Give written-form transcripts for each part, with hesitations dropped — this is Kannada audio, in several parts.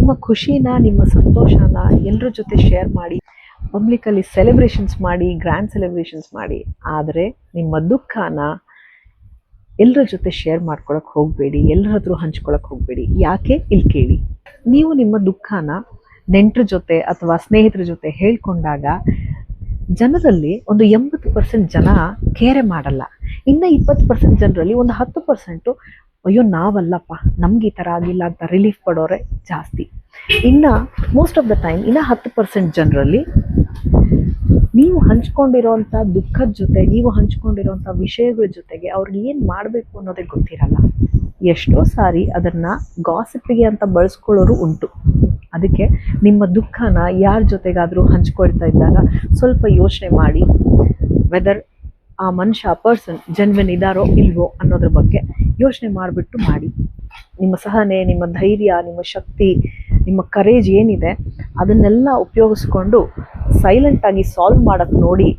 ನಿಮ್ಮ ಖುಷಿನ, ನಿಮ್ಮ ಸಂತೋಷನ ಎಲ್ಲರ ಜೊತೆ ಶೇರ್ ಮಾಡಿ, ಪಬ್ಲಿಕಲ್ಲಿ ಸೆಲೆಬ್ರೇಷನ್ಸ್ ಮಾಡಿ, ಗ್ರ್ಯಾಂಡ್ ಸೆಲೆಬ್ರೇಷನ್ಸ್ ಮಾಡಿ. ಆದರೆ ನಿಮ್ಮ ದುಃಖನ ಎಲ್ಲರ ಜೊತೆ ಶೇರ್ ಮಾಡ್ಕೊಳಕ್ಕೆ ಹೋಗಬೇಡಿ, ಎಲ್ಲರ ಹತ್ರ ಹಂಚ್ಕೊಳಕ್ಕೆ ಹೋಗಬೇಡಿ. ಯಾಕೆ? ಇಲ್ಲಿ ಕೇಳಿ. ನೀವು ನಿಮ್ಮ ದುಃಖನ ನೆಂಟರ ಜೊತೆ ಅಥವಾ ಸ್ನೇಹಿತರ ಜೊತೆ ಹೇಳ್ಕೊಂಡಾಗ ಜನರಲ್ಲಿ ಒಂದು 80% ಜನ ಕೇರೆ ಮಾಡಲ್ಲ. ಇನ್ನು 20% ಜನರಲ್ಲಿ ಒಂದು 10% ಅಯ್ಯೋ ನಾವಲ್ಲಪ್ಪ, ನಮ್ಗೆ ಈ ಥರ ಆಗಿಲ್ಲ ಅಂತ ರಿಲೀಫ್ ಪಡೋರೆ ಜಾಸ್ತಿ. ಇನ್ನು ಮೋಸ್ಟ್ ಆಫ್ ದ ಟೈಮ್ ಇನ್ನು 10% ಜನರಲ್ಲಿ ನೀವು ಹಂಚ್ಕೊಂಡಿರೋಂಥ ದುಃಖದ ಜೊತೆ, ನೀವು ಹಂಚ್ಕೊಂಡಿರೋಂಥ ವಿಷಯಗಳ ಜೊತೆಗೆ ಅವ್ರಿಗೆ ಏನು ಮಾಡಬೇಕು ಅನ್ನೋದೇ ಗೊತ್ತಿರಲ್ಲ. ಎಷ್ಟೋ ಸಾರಿ ಅದನ್ನು ಗಾಸಿಪ್ಪಿಗೆ ಅಂತ ಬಳಸ್ಕೊಳ್ಳೋರು ಉಂಟು. ಅದಕ್ಕೆ ನಿಮ್ಮ ದುಃಖನ ಯಾರ ಜೊತೆಗಾದರೂ ಹಂಚ್ಕೊಳ್ತಾ ಇದ್ದಾಗ ಸ್ವಲ್ಪ ಯೋಚನೆ ಮಾಡಿ, ವೆದರ್ ಆ ಮನುಷ್ಯ, ಪರ್ಸನ್ ಜೆನ್ವಿನ್ ಇದ್ದಾರೋ ಇಲ್ವೋ ಅನ್ನೋದ್ರ ಬಗ್ಗೆ ಯೋಚನೆ ಮಾಡಿಬಿಟ್ಟು ಮಾಡಿ. ನಿಮ್ಮ ಸಹನೆ, ನಿಮ್ಮ ಧೈರ್ಯ, ನಿಮ್ಮ ಶಕ್ತಿ, ನಿಮ್ಮ ಕರೇಜ್ ಏನಿದೆ ಅದನ್ನೆಲ್ಲ ಉಪಯೋಗಿಸ್ಕೊಂಡು ಸೈಲೆಂಟಾಗಿ ಸಾಲ್ವ್ ಮಾಡೋಕ್ಕೆ ನೋಡಿ.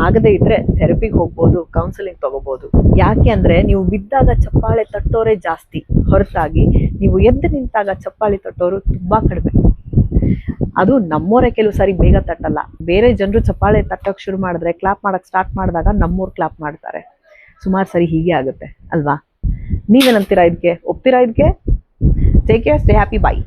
ಆಗದೇ ಇದ್ದರೆ ಥೆರಪಿಗೆ ಹೋಗ್ಬೋದು, ಕೌನ್ಸಿಲಿಂಗ್ ತೊಗೋಬೋದು. ಯಾಕೆ ಅಂದರೆ ನೀವು ಬಿದ್ದಾಗ ಚಪ್ಪಾಳೆ ತಟ್ಟೋರೇ ಜಾಸ್ತಿ ಹೊರತಾಗಿ ನೀವು ಎದ್ದು ನಿಂತಾಗ ಚಪ್ಪಾಳೆ ತಟ್ಟೋರು ತುಂಬ ಕಡಿಮೆ. ಅದು ನಮ್ಮೋರೇ ಕೆಲವು ಸಾರಿ ಬೇಗ ತಟ್ಟಲ್ಲ. ಬೇರೆ ಜನರು ಚಪ್ಪಾಳೆ ತಟ್ಟೋಕ್ಕೆ ಶುರು ಮಾಡಿದ್ರೆ, ಕ್ಲಾಪ್ ಮಾಡೋಕ್ಕೆ ಸ್ಟಾರ್ಟ್ ಮಾಡಿದಾಗ ನಮ್ಮೂರು ಕ್ಲಾಪ್ ಮಾಡ್ತಾರೆ. ಸುಮಾರು ಸರಿ ಹೀಗೆ ಆಗುತ್ತೆ ಅಲ್ವಾ? ನೀವೇನಂತೀರಾ ಇದಕ್ಕೆ? ಒಪ್ತೀರಾ ಇದಕ್ಕೆ? ಟೇಕ್ ಕೇರ್, ಸ್ಟೇ ಹ್ಯಾಪಿ, ಬಾಯ್.